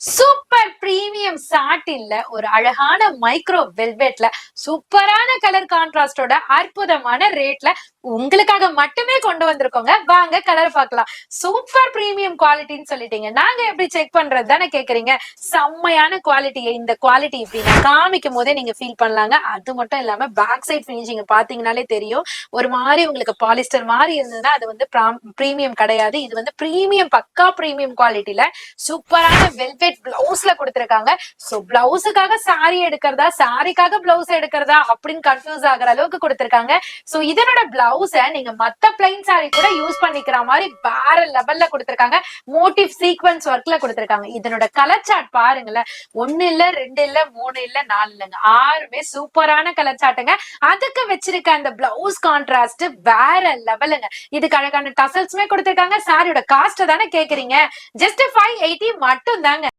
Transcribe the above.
Super premium சாட்டின்ல ஒரு அழகான micro வெல்வெட்ல சூப்பரான கலர் கான்ட்ராஸ்டோட அற்புதமான ரேட்ல உங்களுக்காக மட்டுமே கொண்டு வந்திருக்கோங்க. வாங்க கலர் பார்க்கலாம். சூப்பர் பிரீமியம் குவாலிட்டின்னு சொல்லிட்டீங்க, நாங்க எப்படி செக் பண்றது தானே கேக்குறீங்க. செம்மையான குவாலிட்டி. இந்த குவாலிட்டி இப்படி நான் காமிக்கும் போதே நீங்க ஃபீல் பண்ணலாங்க. அது மட்டும் இல்லாம பேக் சைட் பினிஷிங் பாத்தீங்கன்னாலே தெரியும். ஒரு மாதிரி உங்களுக்கு பாலிஸ்டர் மாதிரி இருந்ததுன்னா அது வந்து பிரீமியம் கிடையாது. இது வந்து பிரீமியம், பக்கா பிரீமியம் குவாலிட்டில சூப்பரான வெல்வெட் பிளவுஸ்ல கொடுத்திருக்காங்க. சோ பிளவுஸுக்காக சாரி எடுக்கிறதா, சாரிக்காக பிளவுஸ் எடுக்கிறதா அப்படின்னு கன்ஃபியூஸ் ஆகுற அளவுக்கு கொடுத்திருக்காங்க. சோ இதனோட பிளவுஸ நீங்க மத்த பிளைன் சாரி கூட யூஸ் பண்ணிக்கிற மாதிரி வேற லெவல்ல கொடுத்திருக்காங்க. மோட்டிவ் சீக்வன்ஸ் ஒர்க்ல கொடுத்திருக்காங்க. இதனோட கலர் சார்ட் பாருங்களேன். 1 இல்ல 2 இல்ல 3 இல்ல 4 இல்லங்க, 6மே சூப்பரான கலர் சார்ட்டுங்க. அதுக்கு வச்சிருக்க அந்த பிளவுஸ் கான்ட்ராஸ்ட் வேற லெவலுங்க. இதுக்கு அழகான டசல்ஸ்மே கொடுத்திருக்காங்க. சாரியோட காஸ்ட் தானே கேக்குறீங்க. ஜஸ்ட் 580 மட்டும் தாங்க.